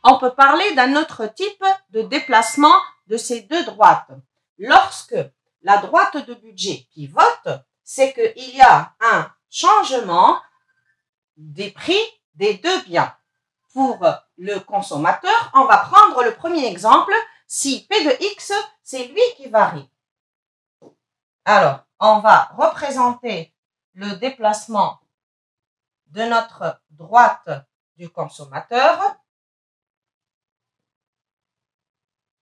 on peut parler d'un autre type de déplacement de ces deux droites. Lorsque la droite de budget pivote, c'est qu'il y a un changement des prix des deux biens. Pour le consommateur, on va prendre le premier exemple. Si P de X, c'est lui qui varie. Alors, on va représenter le déplacement de notre droite du consommateur.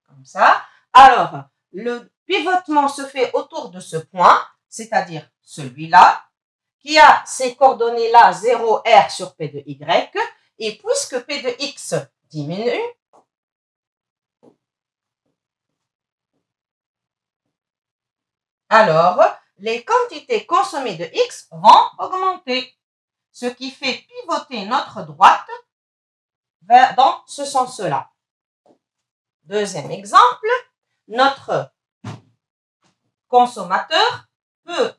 Comme ça. Alors, le pivotement se fait autour de ce point, c'est-à-dire celui-là, qui a ces coordonnées-là, 0, R sur P de Y. Et puisque P de X diminue, alors les quantités consommées de X vont augmenter, ce qui fait pivoter notre droite dans ce sens-là. Deuxième exemple, notre consommateur peut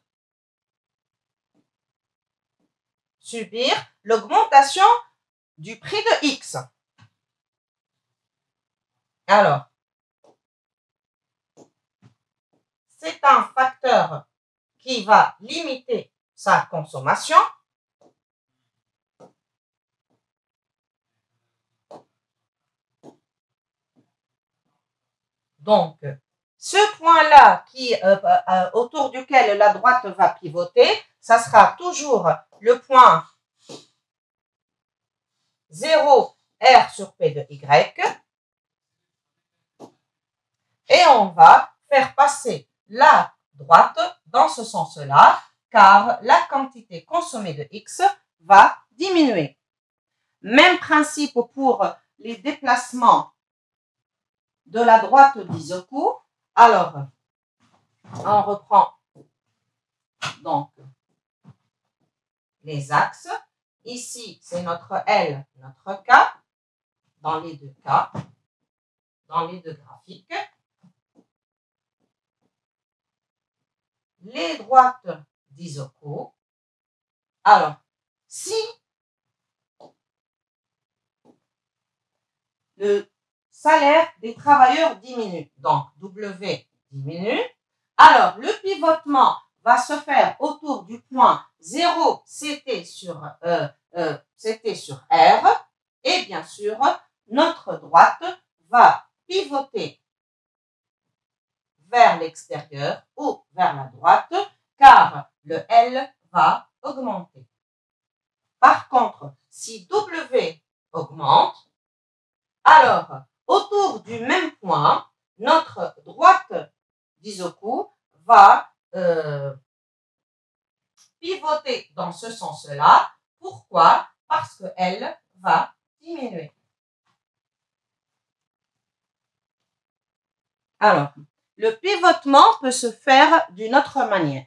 subir l'augmentation du prix de X. Alors, c'est un facteur qui va limiter sa consommation. Donc, ce point-là autour duquel la droite va pivoter, ça sera toujours le point 0 R sur P de Y. Et on va faire passer la droite dans ce sens-là, car la quantité consommée de X va diminuer. Même principe pour les déplacements de la droite d'Isoku. Alors, on reprend donc les axes. Ici, c'est notre L, notre K, dans les deux cas, dans les deux graphiques. Les droites d'Isoku. Alors, si le salaire des travailleurs diminue, donc W diminue, alors le pivotement va se faire autour du point 0 CT sur R, et bien sûr, notre droite va pivoter vers l'extérieur ou vers la droite, car le L va augmenter. Par contre, si W augmente, alors autour du même point, notre droite d'Isoku va pivoter dans ce sens-là. Pourquoi? Parce qu'elle va diminuer. Alors, le pivotement peut se faire d'une autre manière.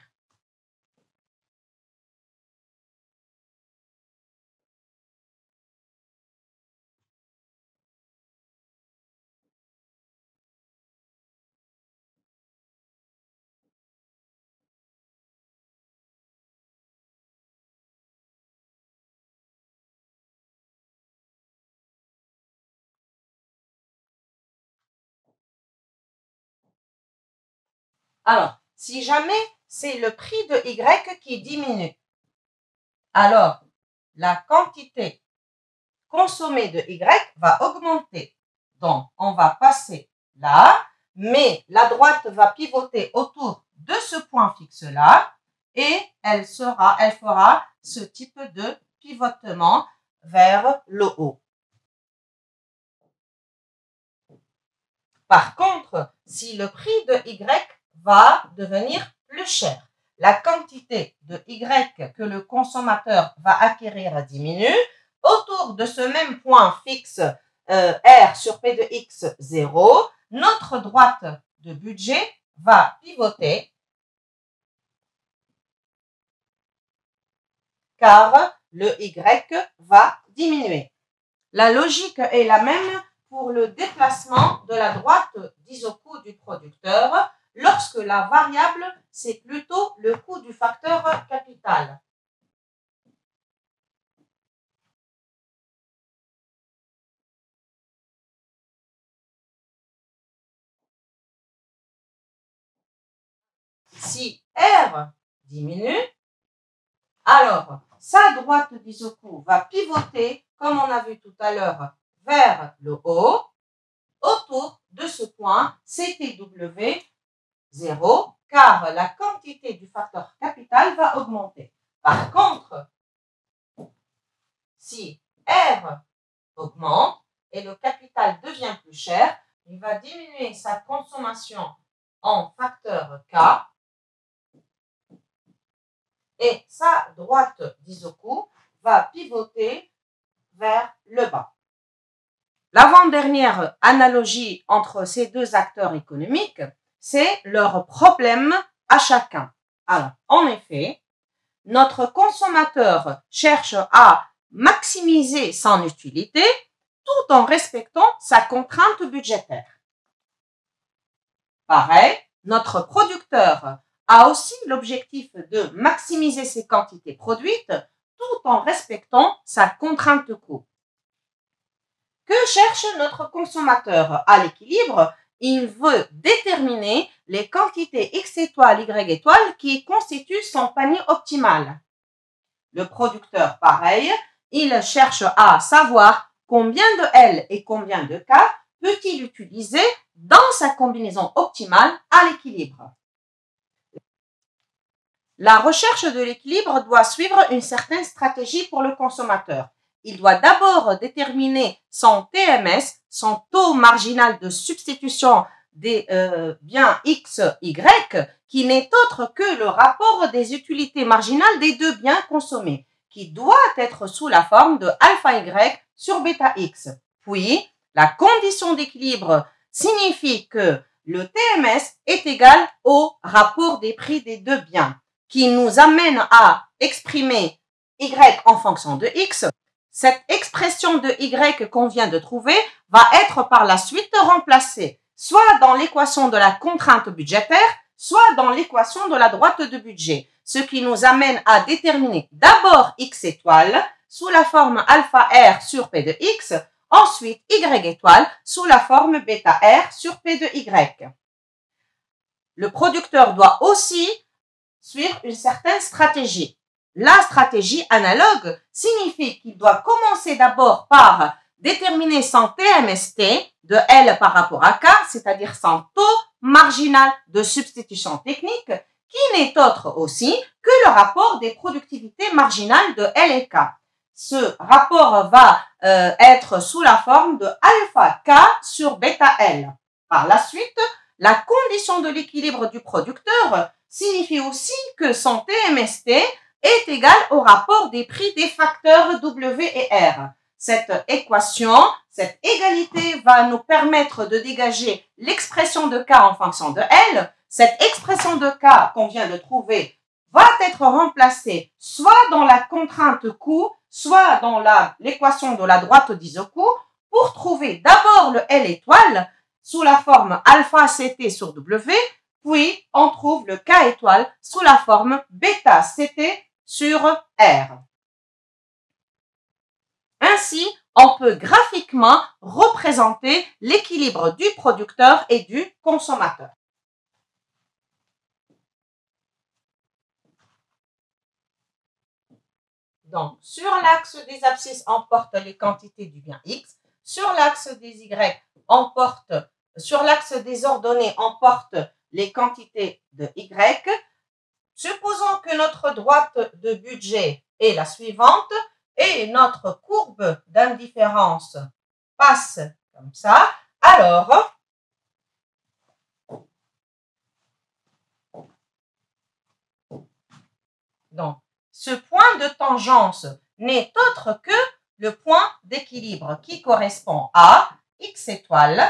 Alors, si jamais c'est le prix de Y qui diminue, alors la quantité consommée de Y va augmenter. Donc, on va passer là, mais la droite va pivoter autour de ce point fixe-là et elle fera ce type de pivotement vers le haut. Par contre, si le prix de Y va devenir plus cher, la quantité de Y que le consommateur va acquérir diminue, autour de ce même point fixe R sur P de X 0, notre droite de budget va pivoter car le Y va diminuer. La logique est la même pour le déplacement de la droite d'Isoku du producteur lorsque la variable, c'est plutôt le coût du facteur capital. si R diminue, alors sa droite d'Isoku va pivoter, comme on a vu tout à l'heure, vers le haut, autour de ce point CTW 0, car la quantité du facteur capital va augmenter. Par contre, si R augmente et le capital devient plus cher, il va diminuer sa consommation en facteur K et sa droite d'Isoku va pivoter vers le bas. L'avant-dernière analogie entre ces deux acteurs économiques, c'est leur problème à chacun. Alors, en effet, notre consommateur cherche à maximiser son utilité tout en respectant sa contrainte budgétaire. Pareil, notre producteur a aussi l'objectif de maximiser ses quantités produites tout en respectant sa contrainte coût. Que cherche notre consommateur à l'équilibre? Il veut déterminer les quantités X étoiles, Y étoiles qui constituent son panier optimal. Le producteur, pareil, il cherche à savoir combien de L et combien de K peut-il utiliser dans sa combinaison optimale à l'équilibre. La recherche de l'équilibre doit suivre une certaine stratégie pour le consommateur. Il doit d'abord déterminer son TMS, son taux marginal de substitution des biens X, Y, qui n'est autre que le rapport des utilités marginales des deux biens consommés, qui doit être sous la forme de alpha Y sur bêta X. Puis, la condition d'équilibre signifie que le TMS est égal au rapport des prix des deux biens, qui nous amène à exprimer Y en fonction de X. Cette expression de Y qu'on vient de trouver va être par la suite remplacée, soit dans l'équation de la contrainte budgétaire, soit dans l'équation de la droite de budget, ce qui nous amène à déterminer d'abord X étoile sous la forme alpha R sur P de X, ensuite Y étoile sous la forme bêta R sur P de Y. Le producteur doit aussi suivre une certaine stratégie. La stratégie analogue signifie qu'il doit commencer d'abord par déterminer son TMST de L par rapport à K, c'est-à-dire son taux marginal de substitution technique, qui n'est autre aussi que le rapport des productivités marginales de L et K. Ce rapport va être sous la forme de alpha K sur bêta L. Par la suite, la condition de l'équilibre du producteur signifie aussi que son TMST est égal au rapport des prix des facteurs W et R. Cette équation, cette égalité va nous permettre de dégager l'expression de K en fonction de L. Cette expression de K qu'on vient de trouver va être remplacée soit dans la contrainte coût, soit dans l'équation de la droite d'Isoku pour trouver d'abord le L étoile sous la forme alpha CT sur W, puis on trouve le K étoile sous la forme bêta CT sur R. Ainsi, on peut graphiquement représenter l'équilibre du producteur et du consommateur. Donc, sur l'axe des abscisses, on porte les quantités du bien X. Sur l'axe des Y, sur l'axe des ordonnées, on porte les quantités de Y. Supposons que notre droite de budget est la suivante et notre courbe d'indifférence passe comme ça. Alors, donc, ce point de tangence n'est autre que le point d'équilibre qui correspond à X étoile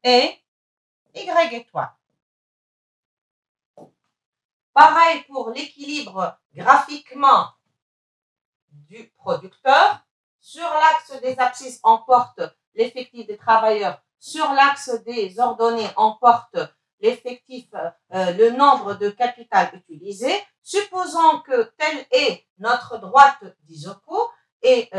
et Y étoile. Pareil pour l'équilibre graphiquement du producteur. Sur l'axe des abscisses, on porte l'effectif des travailleurs. Sur l'axe des ordonnées, on porte l'effectif, le nombre de capital utilisé. Supposons que telle est notre droite d'Isoku et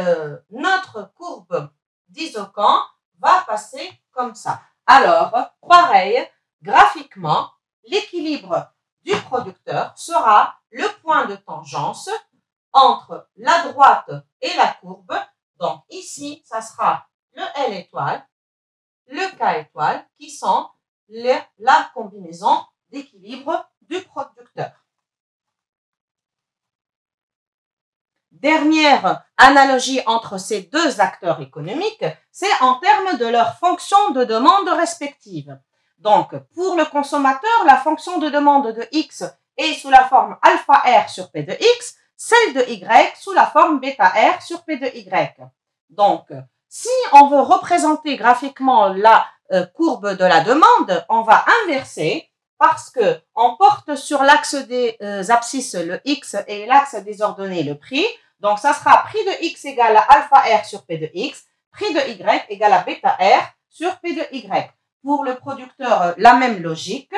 notre courbe d'Isocan va passer comme ça. Alors, pareil, graphiquement, l'équilibre du producteur sera le point de tangence entre la droite et la courbe. Donc ici, ça sera le L étoile, le K étoile, qui sont la combinaison d'équilibre du producteur. Dernière analogie entre ces deux acteurs économiques, c'est en termes de leurs fonctions de demande respectives. Donc, pour le consommateur, la fonction de demande de X est sous la forme alpha R sur P de X, celle de Y sous la forme bêta R sur P de Y. Donc, si on veut représenter graphiquement la courbe de la demande, on va inverser parce que on porte sur l'axe des abscisses le X et l'axe des ordonnées le prix. Donc, ça sera prix de X égale à alpha R sur P de X, prix de Y égale à bêta R sur P de Y. Pour le producteur, la même logique.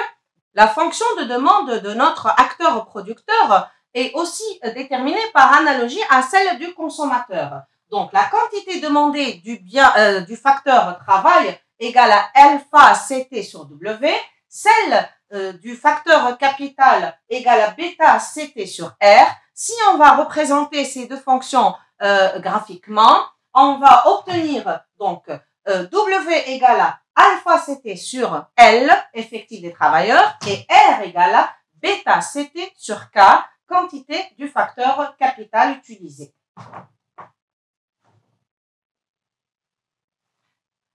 La fonction de demande de notre acteur producteur est aussi déterminée par analogie à celle du consommateur. Donc, la quantité demandée du facteur travail égale à alpha CT sur W, celle du facteur capital égale à bêta CT sur R. Si on va représenter ces deux fonctions graphiquement, on va obtenir donc W égale à alpha CT sur L, effectif des travailleurs, et R égale à bêta CT sur K, quantité du facteur capital utilisé.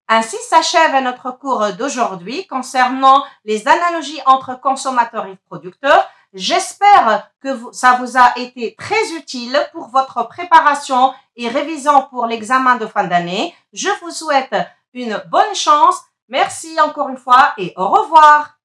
Ainsi s'achève notre cours d'aujourd'hui concernant les analogies entre consommateurs et producteurs. J'espère que ça vous a été très utile pour votre préparation et révision pour l'examen de fin d'année. Je vous souhaite une bonne chance. Merci encore une fois et au revoir.